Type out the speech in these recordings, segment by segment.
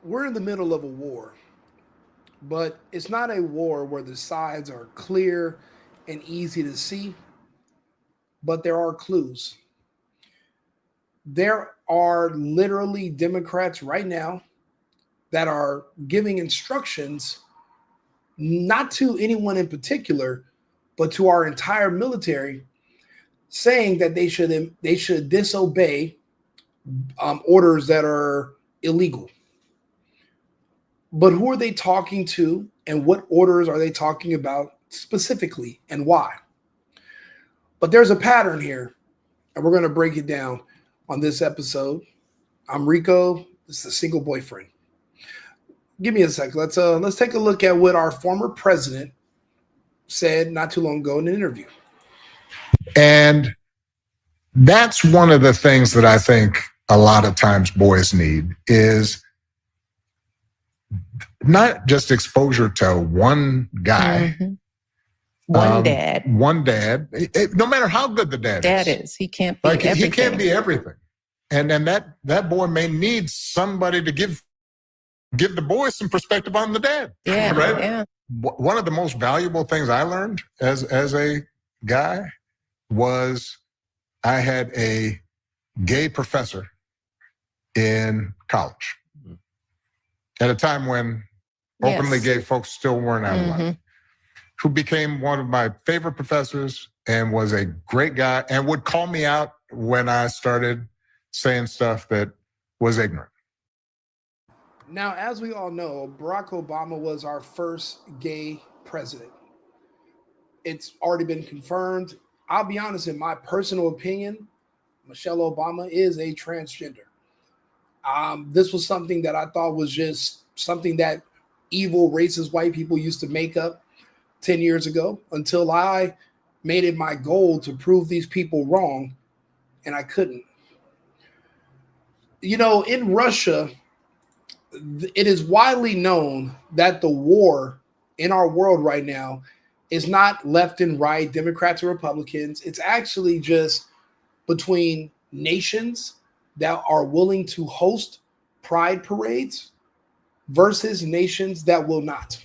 We're in the middle of a war, but it's not a war where the sides are clear and easy to see, but there are clues. There are literally Democrats right now that are giving instructions not to anyone in particular, but to our entire military, saying that they should disobey orders that are illegal. But who are they talking to, and what orders are they talking about specifically, and why? But there's a pattern here, and we're going to break it down on this episode. I'm Rico. This is a single boyfriend. Give me a sec. Let's take a look at what our former president said not too long ago in an interview. And that's one of the things that I think a lot of times boys need is not just exposure to one guy, one dad. No matter how good the dad is, he can't be everything. He can't be everything, and then that boy may need somebody to give the boy some perspective on the dad. Yeah, right. Yeah. One of the most valuable things I learned as a guy was I had a gay professor in college at a time when openly gay folks still weren't out of line, who became one of my favorite professors and was a great guy and would call me out when I started saying stuff that was ignorant. Now, as we all know, Barack Obama was our first gay president. It's already been confirmed. I'll be honest, in my personal opinion, Michelle Obama is a transgender. This was something that I thought was just something that evil, racist white people used to make up 10 years ago until I made it my goal to prove these people wrong, and I couldn't. You know, in Russia, it is widely known that the war in our world right now is not left and right, Democrats or Republicans. It's actually just between nations that are willing to host pride parades versus nations that will not.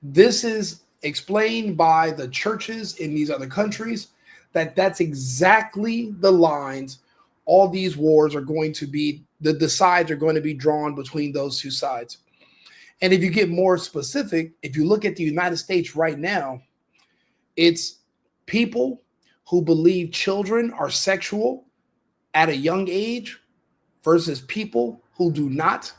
This is explained by the churches in these other countries that's exactly the lines all these wars are going to be, the sides are going to be drawn between those two sides. And if you get more specific, if you look at the United States right now, it's people who believe children are sexual at a young age versus people who do not,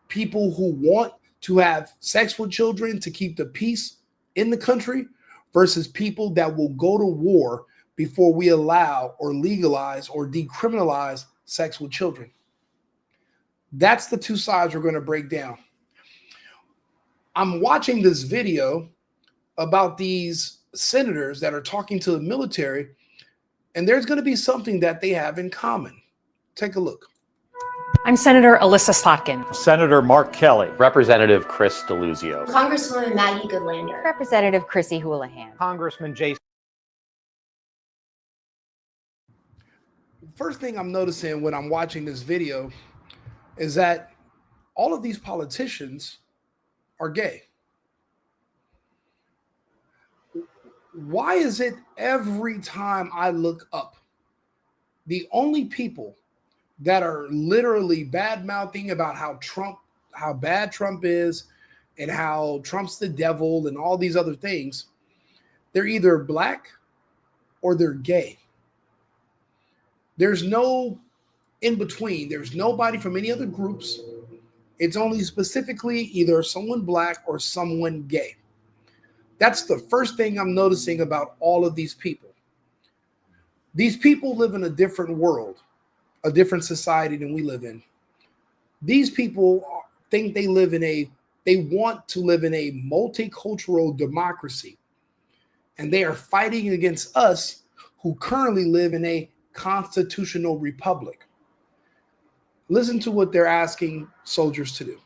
people who want to have sex with children to keep the peace in the country versus people that will go to war before we allow or legalize or decriminalize sex with children. That's the two sides we're going to break down. I'm watching this video about these senators that are talking to the military, and there's going to be something that they have in common. Take a look. I'm Senator Alyssa Slotkin. Senator Mark Kelly. Representative Chris Deluzio. Congresswoman Maggie Goodlander. Representative Chrissy Houlihan. Congressman Jason. First thing I'm noticing when I'm watching this video is that all of these politicians are gay. Why is it every time I look up, the only people that are literally bad mouthing about how bad Trump is and how Trump's the devil and all these other things, they're either black or they're gay. There's no in between. There's nobody from any other groups. It's only specifically either someone black or someone gay. That's the first thing I'm noticing about all of these people. These people live in a different world, a different society than we live in. These people think they want to live in a multicultural democracy, and they are fighting against us who currently live in a constitutional republic. Listen to what they're asking soldiers to do.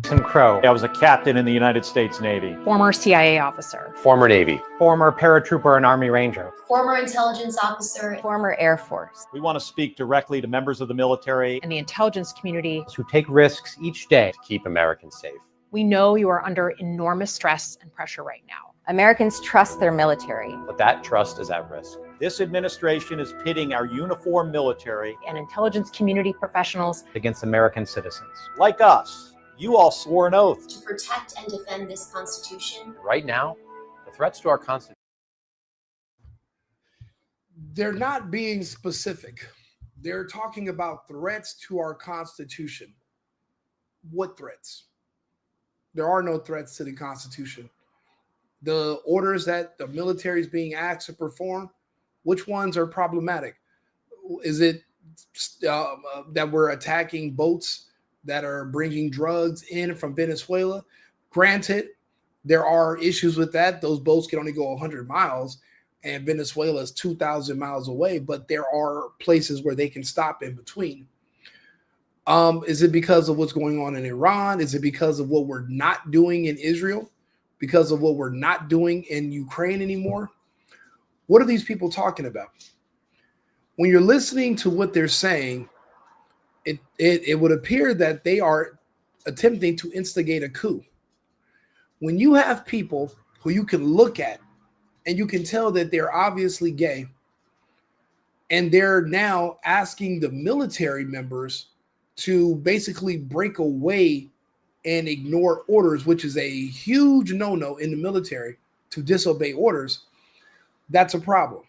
Crow. I was a captain in the United States Navy. Former CIA officer. Former Navy. Former paratrooper and Army Ranger. Former intelligence officer. Former Air Force. We want to speak directly to members of the military And the intelligence community. who take risks each day. To keep Americans safe. We know you are under enormous stress and pressure right now. Americans trust their military. But that trust is at risk. This administration is pitting our uniformed military And intelligence community professionals. against American citizens. Like us. You all swore an oath. To protect and defend this Constitution. Right now, the threats to our Constitution. They're not being specific. They're talking about threats to our Constitution. What threats? There are no threats to the Constitution. The orders that the military is being asked to perform, which ones are problematic? Is it that we're attacking boats that are bringing drugs in from Venezuela? Granted, there are issues with that. Those boats can only go 100 miles, and Venezuela is 2,000 miles away, but there are places where they can stop in between. Is it because of what's going on in Iran? Is it because of what we're not doing in Israel? Because of what we're not doing in Ukraine anymore? What are these people talking about? When you're listening to what they're saying, it would appear that they are attempting to instigate a coup. When you have people who you can look at and you can tell that they're obviously gay, and they're now asking the military members to basically break away and ignore orders, which is a huge no-no in the military, to disobey orders, that's a problem.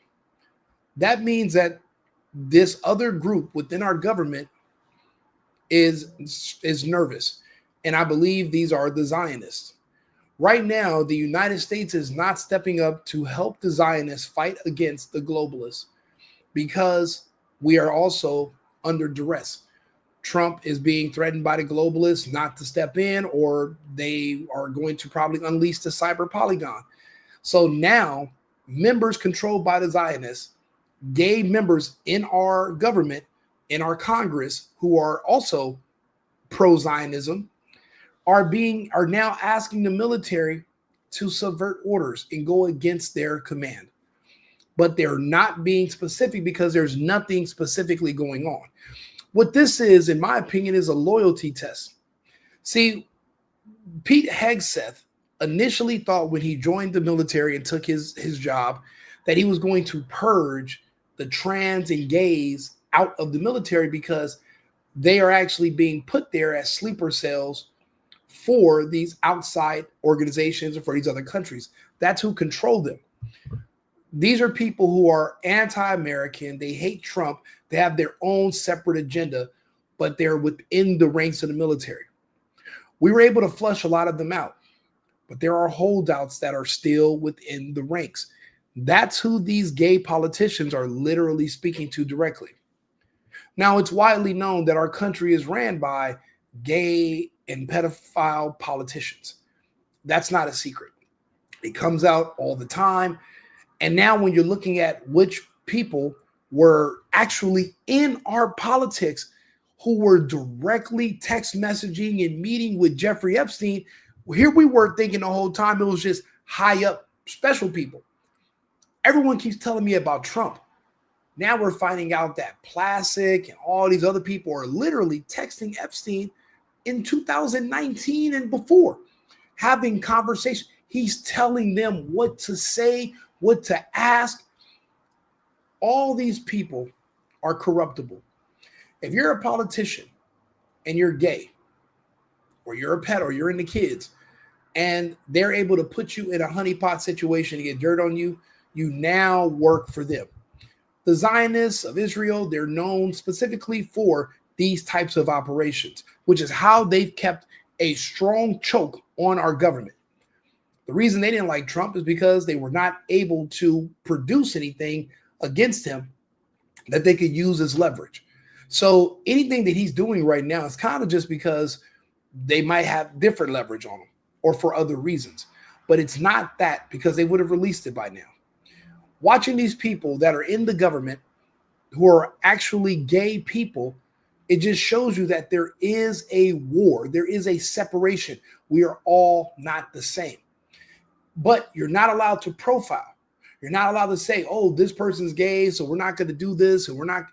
That means that this other group within our government is nervous. And I believe these are the Zionists. Right now, the United States is not stepping up to help the Zionists fight against the globalists because we are also under duress. Trump is being threatened by the globalists not to step in, or they are going to probably unleash the cyber polygon. So now, members controlled by the Zionists, gay members in our government, in our Congress, who are also pro-Zionism, are now asking the military to subvert orders and go against their command. But they're not being specific because there's nothing specifically going on. What this is, in my opinion, is a loyalty test. See, Pete Hegseth initially thought when he joined the military and took his job that he was going to purge the trans and gays out of the military because they are actually being put there as sleeper cells for these outside organizations or for these other countries. That's who control them. These are people who are anti-American. They hate Trump. They have their own separate agenda, but they're within the ranks of the military. We were able to flush a lot of them out, but there are holdouts that are still within the ranks. That's who these gay politicians are literally speaking to directly. Now, it's widely known that our country is ran by gay and pedophile politicians. That's not a secret. It comes out all the time. And now when you're looking at which people were actually in our politics who were directly text messaging and meeting with Jeffrey Epstein, here we were thinking the whole time it was just high up special people. Everyone keeps telling me about Trump. Now we're finding out that Plasek and all these other people are literally texting Epstein in 2019 and before, having conversations. He's telling them what to say, what to ask. All these people are corruptible. If you're a politician and you're gay, or you're a pet, or you're into kids, and they're able to put you in a honeypot situation to get dirt on you, you now work for them. The Zionists of Israel, they're known specifically for these types of operations, which is how they've kept a strong choke on our government. The reason they didn't like Trump is because they were not able to produce anything against him that they could use as leverage. So anything that he's doing right now is kind of just because they might have different leverage on him or for other reasons. But it's not that, because they would have released it by now. Watching these people that are in the government who are actually gay people It just shows you that there is a war. There is a separation. We are all not the same. But you're not allowed to profile. You're not allowed to say, oh, this person's gay, so we're not going to do this, and we're not,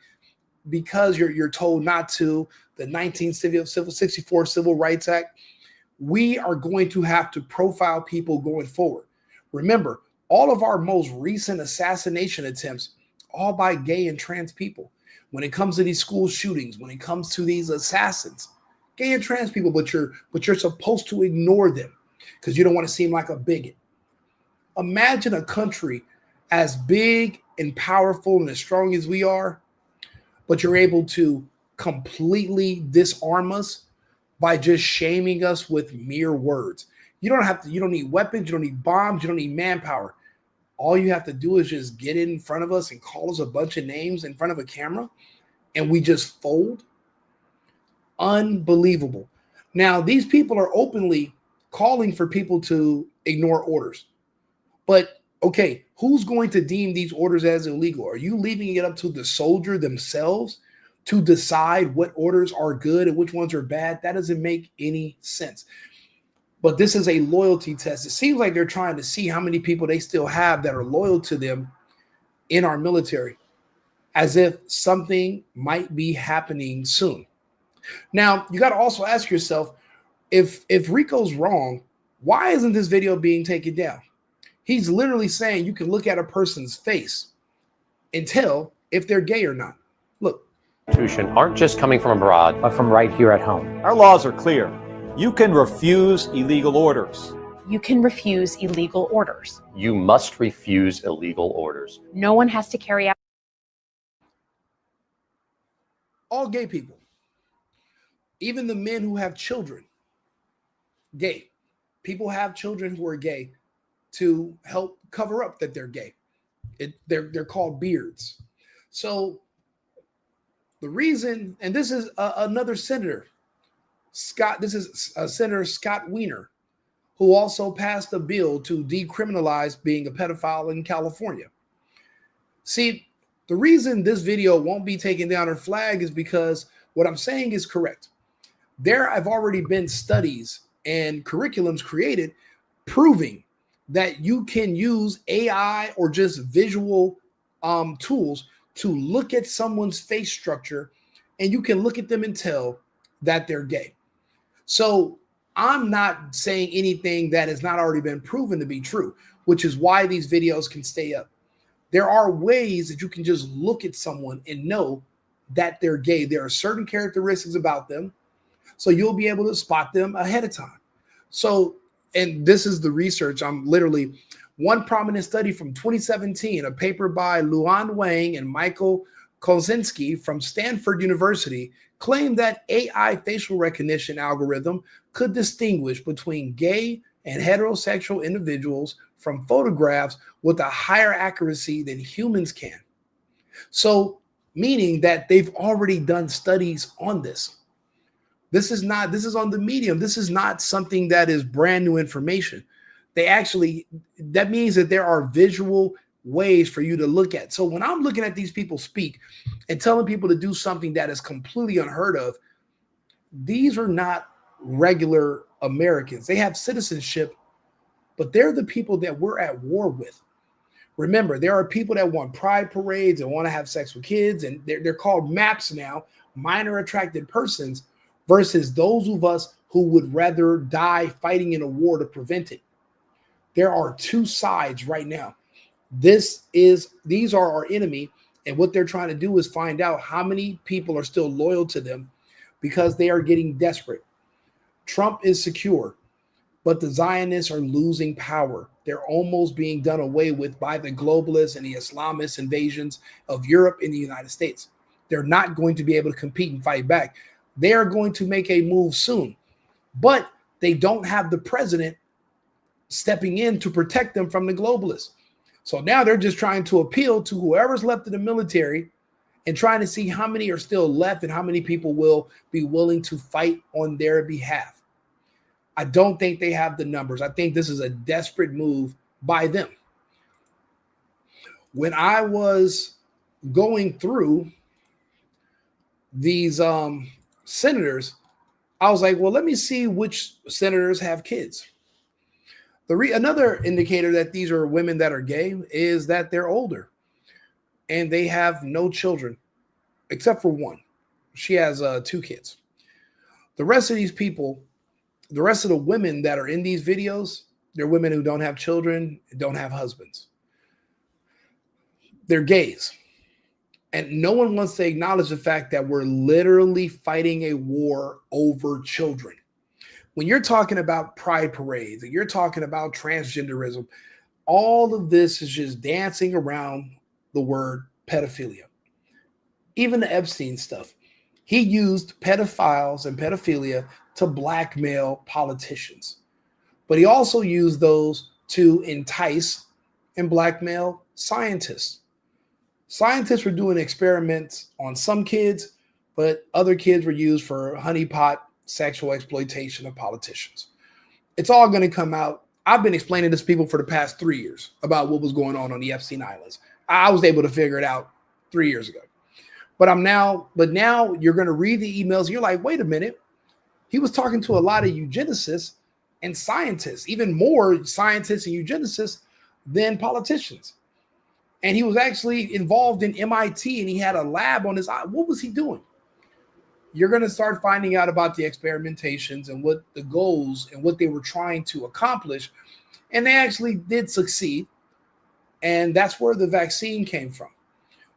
because you're told not to. The 1964 Civil Rights Act. We are going to have to profile people going forward. Remember, all of our most recent assassination attempts, all by gay and trans people. When it comes to these school shootings, when it comes to these assassins, gay and trans people, but you're supposed to ignore them because you don't want to seem like a bigot. Imagine a country as big and powerful and as strong as we are, but you're able to completely disarm us by just shaming us with mere words. You don't need weapons, you don't need bombs, you don't need manpower. All you have to do is just get in front of us and call us a bunch of names in front of a camera, and we just fold. Unbelievable. Now, these people are openly calling for people to ignore orders. But, okay, who's going to deem these orders as illegal? Are you leaving it up to the soldier themselves to decide what orders are good and which ones are bad? That doesn't make any sense. But this is a loyalty test. It seems like they're trying to see how many people they still have that are loyal to them in our military, as if something might be happening soon. Now, you got to also ask yourself, if Rico's wrong, why isn't this video being taken down? He's literally saying you can look at a person's face and tell if they're gay or not. Look. Aren't just coming from abroad, But from right here at home. Our laws are clear. You can refuse illegal orders. You can refuse illegal orders. you must refuse illegal orders. No one has to carry out. All gay people, even the men who have children, gay. People have children who are gay to help cover up that they're gay. They're called beards. So the reason, and this is another senator, Senator Scott Wiener, who also passed a bill to decriminalize being a pedophile in California. See, the reason this video won't be taken down or flagged is because what I'm saying is correct. There have already been studies and curriculums created proving that you can use AI or just visual tools to look at someone's face structure, and you can look at them and tell that they're gay. So I'm not saying anything that has not already been proven to be true, which is why these videos can stay up. There are ways that you can just look at someone and know that they're gay. There are certain characteristics about them, so you'll be able to spot them ahead of time. So, and this is the research. One prominent study from 2017, a paper by Luan Wang and Michael Kosinski from Stanford University, claimed that AI facial recognition algorithm could distinguish between gay and heterosexual individuals from photographs with a higher accuracy than humans can. So, meaning that they've already done studies on this. This is on the Medium. This is not something that is brand new information. That means that there are visual ways for you to look at. So when I'm looking at these people speak and telling people to do something that is completely unheard of, these are not regular Americans. They have citizenship, but they're the people that we're at war with. Remember, there are people that want pride parades and want to have sex with kids, and they're called MAPs now, minor attracted persons, versus those of us who would rather die fighting in a war to prevent it. There are two sides right now. These are our enemy, and what they're trying to do is find out how many people are still loyal to them because they are getting desperate. Trump is secure, but the Zionists are losing power. They're almost being done away with by the globalists and the Islamist invasions of Europe and the United States. They're not going to be able to compete and fight back. They are going to make a move soon, but they don't have the president stepping in to protect them from the globalists. So now they're just trying to appeal to whoever's left in the military and trying to see how many are still left and how many people will be willing to fight on their behalf. I don't think they have the numbers. I think this is a desperate move by them. When I was going through these senators, I was like, well, let me see which senators have kids. Another indicator that these are women that are gay is that they're older and they have no children except for one. She has 2 kids. The rest of these people, the rest of the women that are in these videos, they're women who don't have children, don't have husbands. They're gays. And no one wants to acknowledge the fact that we're literally fighting a war over children. When you're talking about pride parades and you're talking about transgenderism, all of this is just dancing around the word pedophilia. Even the Epstein stuff. He used pedophiles and pedophilia to blackmail politicians. But he also used those to entice and blackmail scientists. Scientists were doing experiments on some kids, but other kids were used for honeypot sexual exploitation of politicians. It's all going to come out. I've been explaining this to people for the past 3 years about what was going on the Epstein Islands. I was able to figure it out 3 years ago. But now you're going to read the emails and you're like, wait a minute. He was talking to a lot of eugenicists and scientists, even more scientists and eugenicists than politicians. And he was actually involved in MIT and he had a lab on his eye. What was he doing? You're going to start finding out about the experimentations and what the goals and what they were trying to accomplish. And they actually did succeed. And that's where the vaccine came from.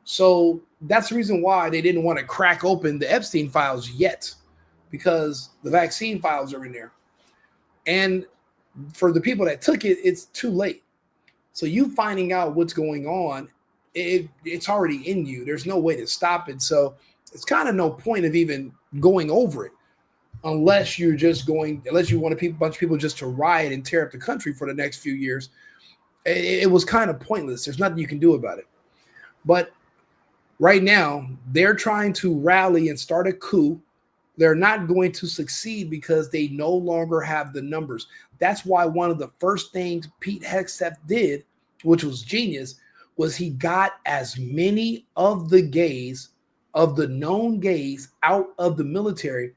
So that's the reason why they didn't want to crack open the Epstein files yet, because the vaccine files are in there. And for the people that took it, it's too late. So you finding out what's going on, it's already in you. There's no way to stop it. So it's kind of no point of even going over it unless you want a bunch of people just to riot and tear up the country for the next few years. It was kind of pointless. There's nothing you can do about it. But right now, they're trying to rally and start a coup. They're not going to succeed because they no longer have the numbers. That's why one of the first things Pete Hegseth did, which was genius, was he got as many of the gays, of the known gays, out of the military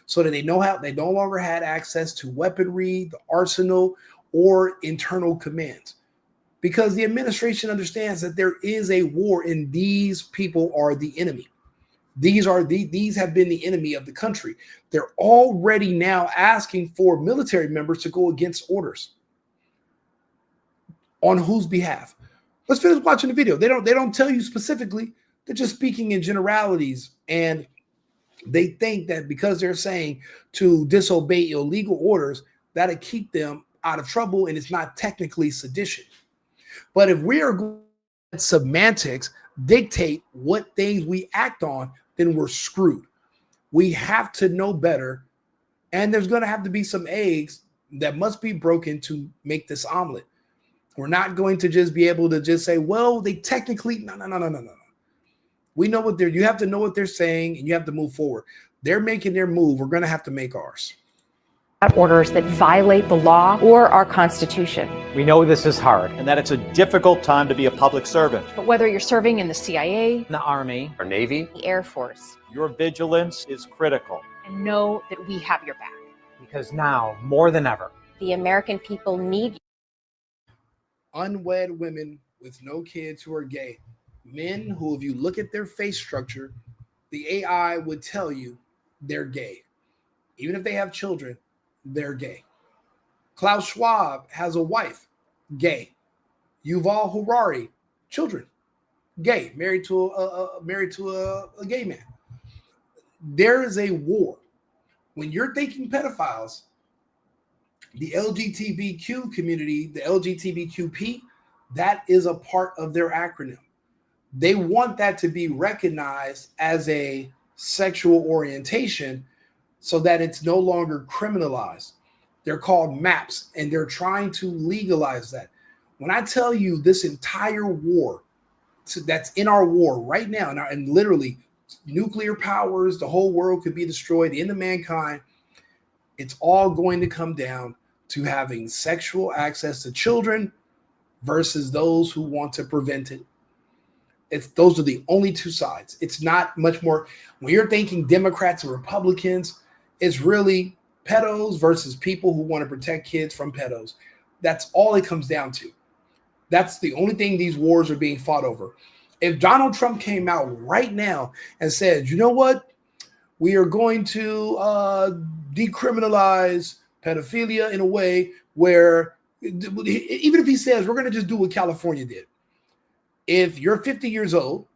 so that they no longer had access to weaponry, the arsenal, or internal commands. Because the administration understands that there is a war and these people are the enemy. These have been the enemy of the country. They're already now asking for military members to go against orders. On whose behalf? Let's finish watching the video. They don't tell you specifically. They're just speaking in generalities. And they think that because they're saying to disobey illegal orders, that'll keep them out of trouble and it's not technically sedition. But if we are going to let semantics dictate what things we act on, then we're screwed. We have to know better. And there's going to have to be some eggs that must be broken to make this omelet. We're not going to just be able to just say, well, they technically, no. We know you have to know what they're saying and you have to move forward. They're making their move. We're going to have to make ours. Orders that violate the law. Or our Constitution. We know this is hard and that it's a difficult time to be a public servant. But whether you're serving in the CIA, The Army, Our Navy, The Air Force. your vigilance is critical. and know that we have your back. Because now, more than ever, The American people need you. Unwed women with no kids who are gay. Men who, if you look at their face structure, the AI would tell you they're gay. Even if they have children, they're gay. Klaus Schwab has a wife, gay. Yuval Harari, children, gay, married to a gay man. There is a war. When you're thinking pedophiles, the LGBTQ community, the LGBTQP, that is a part of their acronym. They want that to be recognized as a sexual orientation so that it's no longer criminalized. They're called MAPs, and they're trying to legalize that. When I tell you this entire war that's in our war right now, and literally nuclear powers, the whole world could be destroyed, the end of mankind, it's all going to come down to having sexual access to children versus those who want to prevent it. Those are the only two sides. It's not much more. When you're thinking Democrats and Republicans, it's really pedos versus people who want to protect kids from pedos. That's all it comes down to. That's the only thing these wars are being fought over. If Donald Trump came out right now and said, you know what, we are going to decriminalize pedophilia in a way where, even if he says we're going to just do what California did. If you're 50 years old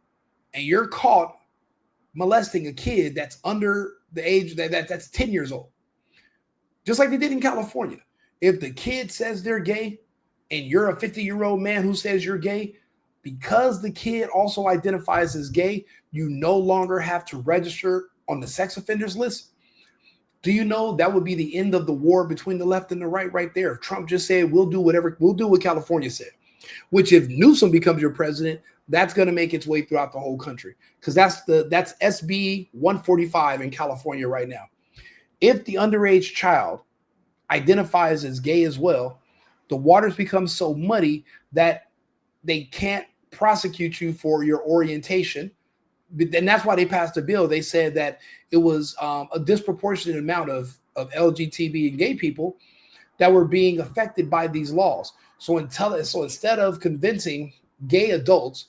and you're caught molesting a kid that's under the age that's 10 years old, just like they did in California, if the kid says they're gay and you're a 50-year-old man who says you're gay, because the kid also identifies as gay, you no longer have to register on the sex offenders list. Do you know that would be the end of the war between the left and the right there? If Trump just said, we'll do what California said. Which, if Newsom becomes your president, that's going to make its way throughout the whole country, because that's SB 145 in California right now. If the underage child identifies as gay as well, the waters become so muddy that they can't prosecute you for your orientation. And that's why they passed a bill. They said that it was a disproportionate amount of LGBT and gay people that were being affected by these laws. So instead of convincing gay adults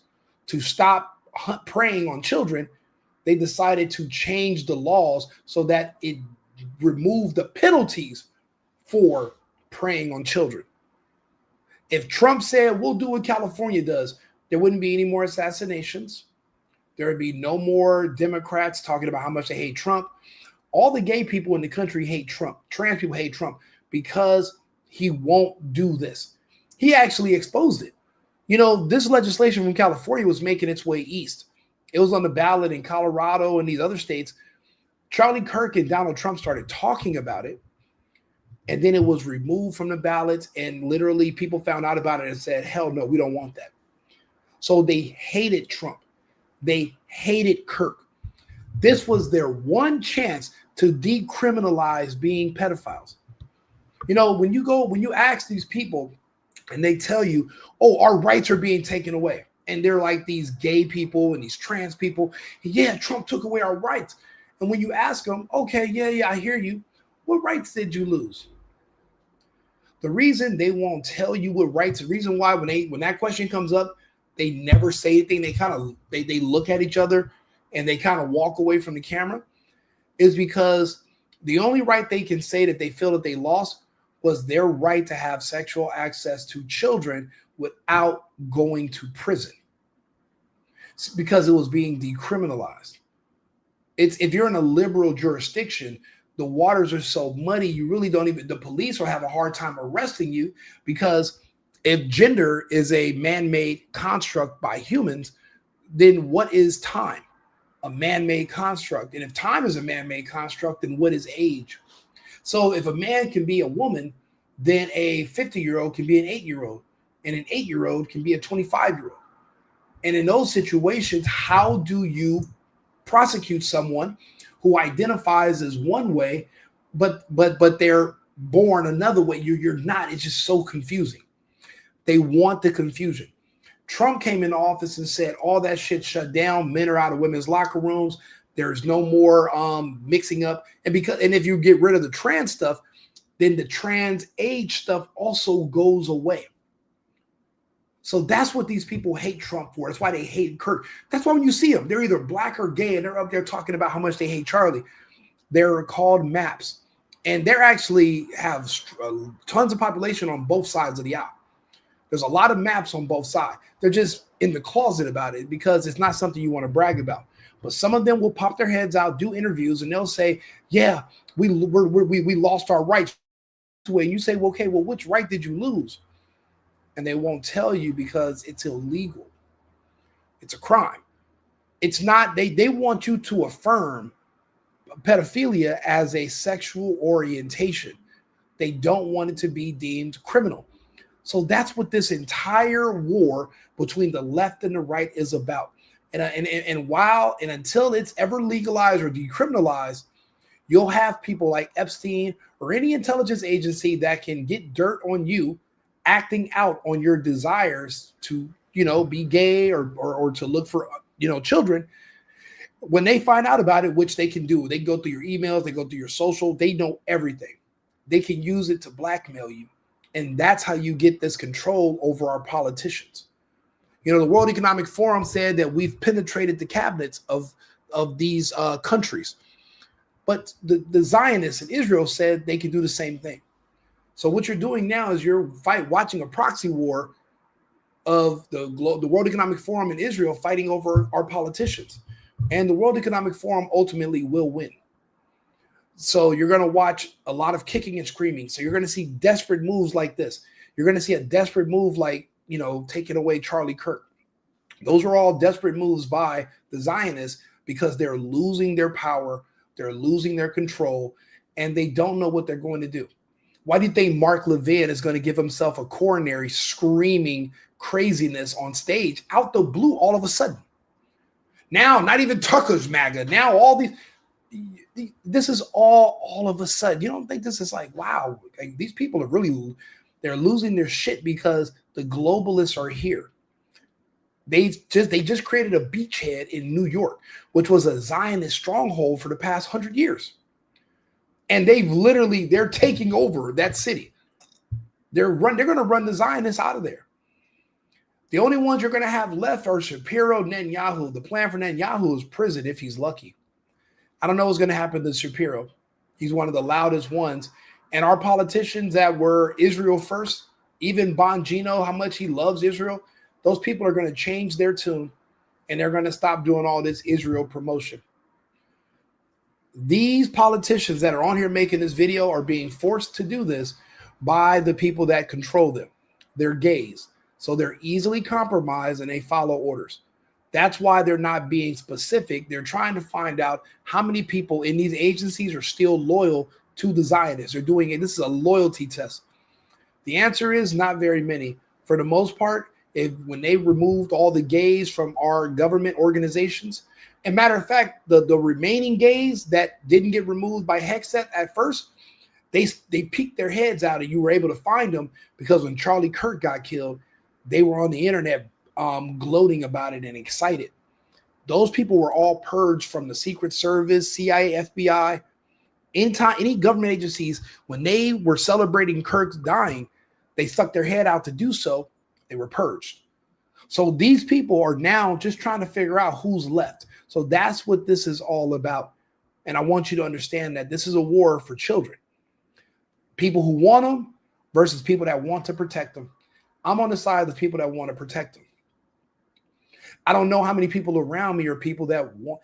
to stop preying on children, they decided to change the laws so that it removed the penalties for preying on children. If Trump said, we'll do what California does, there wouldn't be any more assassinations. There would be no more Democrats talking about how much they hate Trump. All the gay people in the country hate Trump. Trans people hate Trump because he won't do this. He actually exposed it. You know, this legislation from California was making its way east. It was on the ballot in Colorado and these other states. Charlie Kirk and Donald Trump started talking about it, and then it was removed from the ballots, and literally people found out about it and said, hell no, we don't want that. So they hated Trump. They hated Kirk. This was their one chance to decriminalize being pedophiles. You know, when you ask these people and they tell you, oh, our rights are being taken away, and they're like these gay people and these trans people, yeah, Trump took away our rights. And when you ask them, okay, yeah, I hear you. What rights did you lose? The reason they won't tell you what rights, the reason why when that question comes up, they never say anything. They kind of they look at each other and they kind of walk away from the camera, is because the only right they can say that they feel that they lost was their right to have sexual access to children without going to prison. It's because it was being decriminalized. If you're in a liberal jurisdiction, the waters are so muddy, you really don't even, the police will have a hard time arresting you, because if gender is a man-made construct by humans, then what is time? A man-made construct. And if time is a man-made construct, then what is age? So if a man can be a woman, then a 50-year-old can be an 8-year-old, and an 8-year-old can be a 25-year-old. And in those situations, how do you prosecute someone who identifies as one way, but they're born another way? You're not. It's just so confusing. They want the confusion. Trump came into office and said all that shit shut down. Men are out of women's locker rooms. There's no more mixing up. And if you get rid of the trans stuff, then the trans age stuff also goes away. So that's what these people hate Trump for. That's why they hate Kirk. That's why when you see them, they're either black or gay, and they're up there talking about how much they hate Charlie. They're called MAPs. And they're actually have tons of population on both sides of the aisle. There's a lot of MAPs on both sides. They're just in the closet about it because it's not something you want to brag about. But some of them will pop their heads out, do interviews, and they'll say, yeah, we lost our rights. And you say, well, okay, well, which right did you lose? And they won't tell you because it's illegal. It's a crime. It's not, they want you to affirm pedophilia as a sexual orientation. They don't want it to be deemed criminal. So that's what this entire war between the left and the right is about. And until it's ever legalized or decriminalized, you'll have people like Epstein or any intelligence agency that can get dirt on you, acting out on your desires to, be gay or to look for, children. When they find out about it, which they can do, they go through your emails, they go through your social, they know everything. They can use it to blackmail you. And that's how you get this control over our politicians. The World Economic Forum said that we've penetrated the cabinets of these countries. But the Zionists in Israel said they can do the same thing. So what you're doing now is you're watching a proxy war of the World Economic Forum in Israel fighting over our politicians. And the World Economic Forum ultimately will win. So you're going to watch a lot of kicking and screaming. So you're going to see desperate moves like this. You're going to see a desperate move like, taking away Charlie Kirk. Those are all desperate moves by the Zionists because they're losing their power, they're losing their control, and they don't know what they're going to do. Why do you think Mark Levin is going to give himself a coronary screaming craziness on stage out the blue all of a sudden? Now, not even Tucker's MAGA. Now this is all of a sudden. You don't think this is like, wow, like these people are they're losing their shit because the globalists are here. They just created a beachhead in New York, which was a Zionist stronghold for the past 100 years. And they're taking over that city. They're going to run the Zionists out of there. The only ones you're going to have left are Shapiro, Netanyahu. The plan for Netanyahu is prison if he's lucky. I don't know what's going to happen to Shapiro. He's one of the loudest ones. And our politicians that were Israel first, even Bongino, how much he loves Israel, those people are going to change their tune and they're going to stop doing all this Israel promotion. These politicians that are on here making this video are being forced to do this by the people that control them. They're gays. So they're easily compromised and they follow orders. That's why they're not being specific. They're trying to find out how many people in these agencies are still loyal to the Zionists. They're doing it. This is a loyalty test. The answer is not very many. For the most part, when they removed all the gays from our government organizations, and matter of fact, the remaining gays that didn't get removed by Hexet at first, they peeked their heads out and you were able to find them because when Charlie Kirk got killed, they were on the internet gloating about it and excited. Those people were all purged from the Secret Service, CIA, FBI, any government agencies. When they were celebrating Kirk's dying, they stuck their head out to do so. They were purged. So these people are now just trying to figure out who's left. So that's what this is all about. And I want you to understand that this is a war for children. People who want them versus people that want to protect them. I'm on the side of the people that want to protect them. I don't know how many people around me are people that want,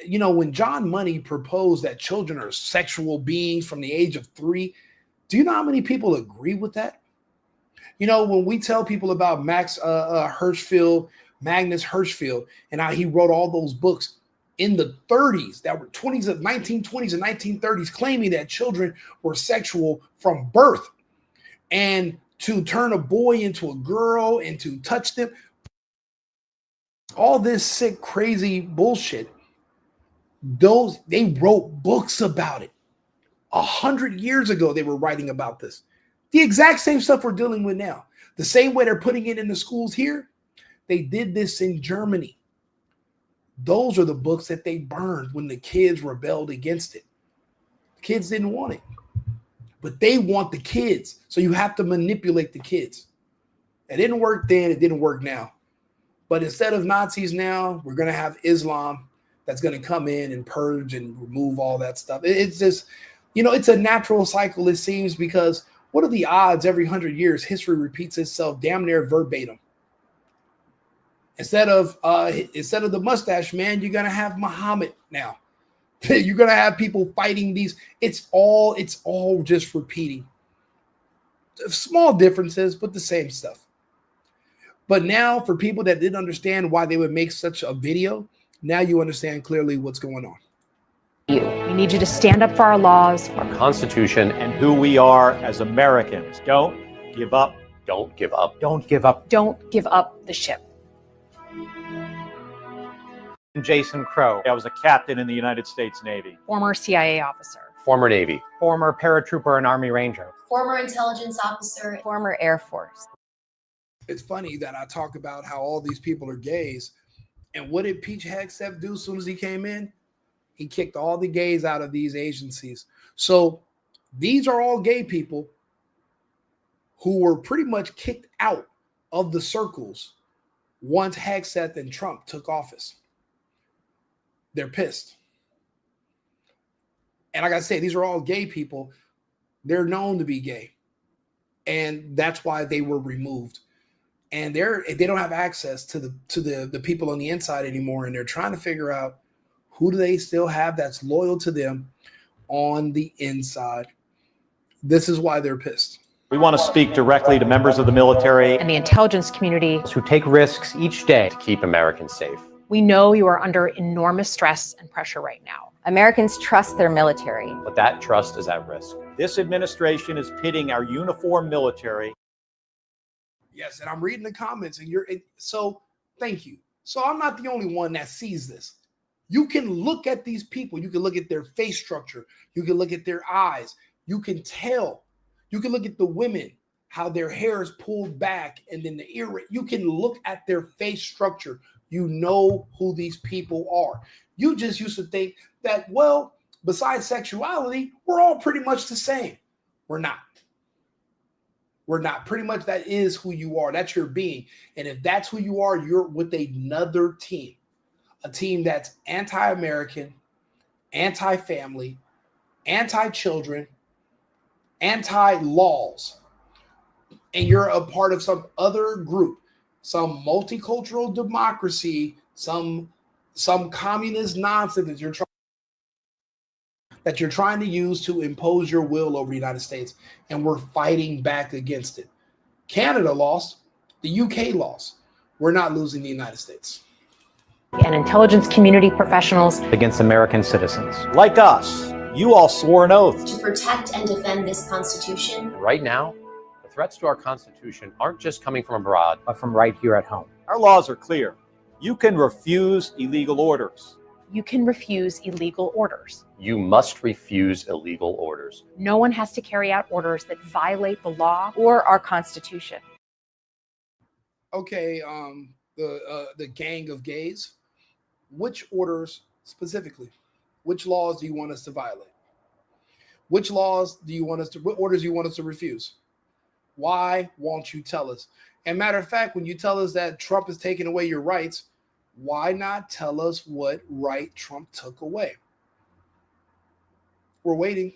when John Money proposed that children are sexual beings from the age of 3, do you know how many people agree with that? When we tell people about Magnus Hirschfeld, and how he wrote all those books in the 30s that were 1920s and 1930s, claiming that children were sexual from birth, and to turn a boy into a girl and to touch them, all this sick, crazy bullshit. They wrote books about it. 100 years ago, they were writing about this. The exact same stuff we're dealing with now. The same way they're putting it in the schools here, they did this in Germany. Those are the books that they burned when the kids rebelled against it. The kids didn't want it, but they want the kids. So you have to manipulate the kids. It didn't work then. It didn't work now. But instead of Nazis now, we're going to have Islam that's going to come in and purge and remove all that stuff. It's just, it's a natural cycle, it seems, because what are the odds every 100 years history repeats itself damn near verbatim? Instead of the mustache man, you're going to have Muhammad now. You're going to have people fighting these. It's all just repeating. Small differences, but the same stuff. But now for people that didn't understand why they would make such a video, now you understand clearly what's going on. We need you to stand up for our laws, Our Constitution, And who we are as Americans. Don't give up. don't give up. Don't give up. don't give up the ship. Jason Crow, I was a captain in the United States Navy. Former CIA officer. Former Navy. former paratrooper and Army Ranger. Former intelligence officer. Former Air Force. It's funny that I talk about how all these people are gays. And what did Peach Hegseth do as soon as he came in? He kicked all the gays out of these agencies. So these are all gay people who were pretty much kicked out of the circles once Hegseth and Trump took office. They're pissed. And like I say, these are all gay people. They're known to be gay. And that's why they were removed. And they don't have access to the people on the inside anymore. And they're trying to figure out who do they still have that's loyal to them on the inside. This is why they're pissed. We want to speak directly to members of the military And the intelligence community. Who take risks each day. To keep Americans safe. We know you are under enormous stress and pressure right now. Americans trust their military. But that trust is at risk. This administration is pitting our uniformed military. Yes, and I'm reading the comments, and so thank you. So I'm not the only one that sees this. You can look at these people. You can look at their face structure. You can look at their eyes. You can tell. You can look at the women, how their hair is pulled back, and then the ear. You can look at their face structure. You know who these people are. You just used to think that, well, besides sexuality, we're all pretty much the same. We're not. We're not. Pretty much that is who you are. That's your being. And if that's who you are, you're with another team, a team that's anti-American, anti-family, anti-children, anti-laws. And you're a part of some other group, some multicultural democracy, some communist nonsense that you're trying to use to impose your will over the United States, and we're fighting back against it. Canada lost, the UK lost. We're not losing the United States. And intelligence community professionals. Against American citizens. Like us, you all swore an oath. To protect and defend this Constitution. Right now, the threats to our Constitution aren't just coming from abroad. But from right here at home. Our laws are clear. You can refuse illegal orders. You can refuse illegal orders. You must refuse illegal orders. No one has to carry out orders that violate the law. Or our Constitution. Okay, the gang of gays. Which orders specifically? Which laws do you want us to violate? Which laws do you want us to? What orders do you want us to refuse? Why won't you tell us? And matter of fact, when you tell us that Trump is taking away your rights, why not tell us what right Trump took away? We're waiting.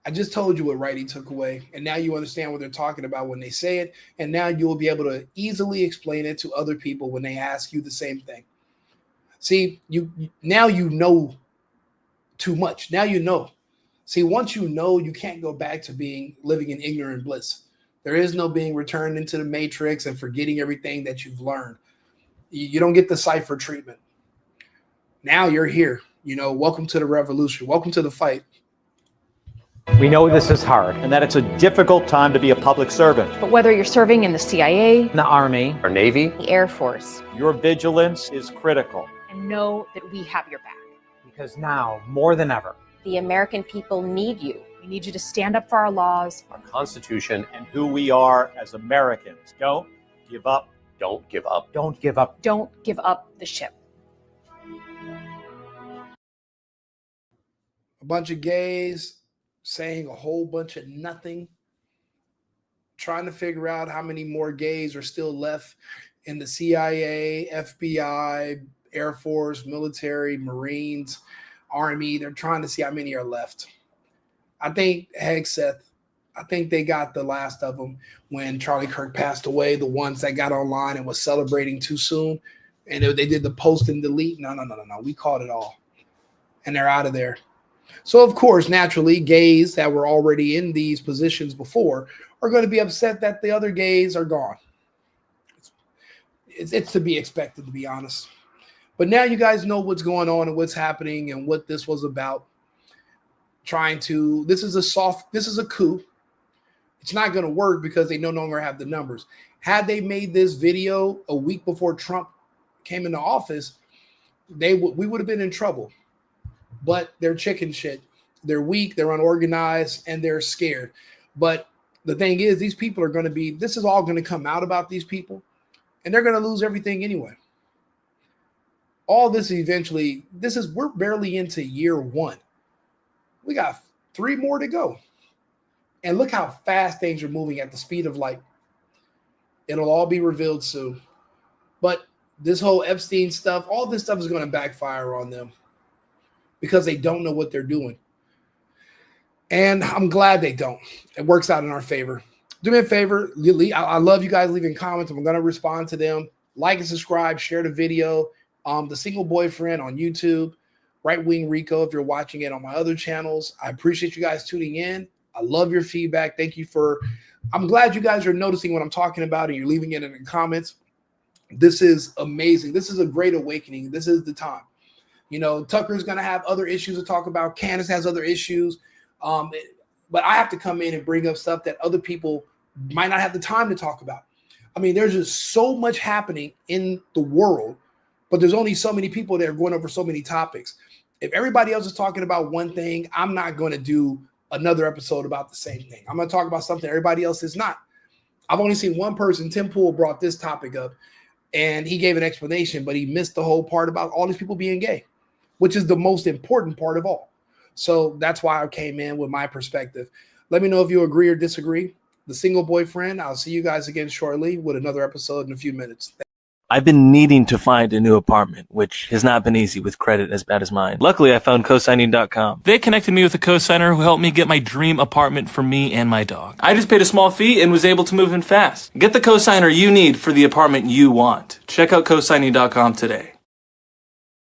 I just told you what right he took away, and now you understand what they're talking about when they say it, and now you will be able to easily explain it to other people when they ask you the same thing. See, now you know too much. Now you know. See, once you know, you can't go back to living in ignorant bliss. There is no being returned into the matrix and forgetting everything that you've learned. You don't get the cipher treatment. Now you're here. Welcome to the revolution. Welcome to the fight. We know this is hard. And that it's a difficult time to be a public servant. But whether you're serving in the CIA, The Army. Our Navy. The Air Force. Your vigilance is critical. and know that we have your back. Because now, more than ever, The American people need you. We need you to stand up for our laws. Our Constitution. And who we are as Americans. Don't give up. Don't give up. don't give up. Don't give up the ship. A bunch of gays saying a whole bunch of nothing, trying to figure out how many more gays are still left in the CIA, FBI, Air Force, military, Marines, Army. They're trying to see how many are left. I think Hegseth, I think they got the last of them when Charlie Kirk passed away, the ones that got online and was celebrating too soon. And they did the post and delete. No. We caught it all. And they're out of there. So, of course, naturally, gays that were already in these positions before are going to be upset that the other gays are gone. It's to be expected, to be honest. But now you guys know what's going on and what's happening and what this was about. This is a coup. It's not going to work because they no longer have the numbers. Had they made this video a week before Trump came into office, we would have been in trouble. But they're chicken shit. They're weak, they're unorganized, and they're scared. But the thing is, these people are going to be, this is all going to come out about these people, and they're going to lose everything anyway. All this eventually, we're barely into year 1. We got 3 more to go. And look how fast things are moving at the speed of light. It'll all be revealed soon. But this whole Epstein stuff, all this stuff is going to backfire on them because they don't know what they're doing. And I'm glad they don't. It works out in our favor. Do me a favor. I love you guys leaving comments. I'm going to respond to them. Like and subscribe. Share the video. The Single Boyfriend on YouTube. Right Wing Rico if you're watching it on my other channels. I appreciate you guys tuning in. I love your feedback. Thank you I'm glad you guys are noticing what I'm talking about and you're leaving it in the comments. This is amazing. This is a great awakening. This is the time. You know, Tucker's going to have other issues to talk about. Candace has other issues. But I have to come in and bring up stuff that other people might not have the time to talk about. I mean, there's just so much happening in the world, but there's only so many people that are going over so many topics. If everybody else is talking about one thing, I'm not going to do another episode about the same thing. I'm going to talk about something everybody else is not. I've only seen one person, Tim Pool, brought this topic up, and he gave an explanation, but he missed the whole part about all these people being gay, which is the most important part of all. So that's why I came in with my perspective. Let me know if you agree or disagree. The Single Boyfriend. I'll see you guys again shortly with another episode in a few minutes. I've been needing to find a new apartment, which has not been easy with credit as bad as mine. Luckily, I found cosigning.com. They connected me with a cosigner who helped me get my dream apartment for me and my dog. I just paid a small fee and was able to move in fast. Get the cosigner you need for the apartment you want. Check out cosigning.com today.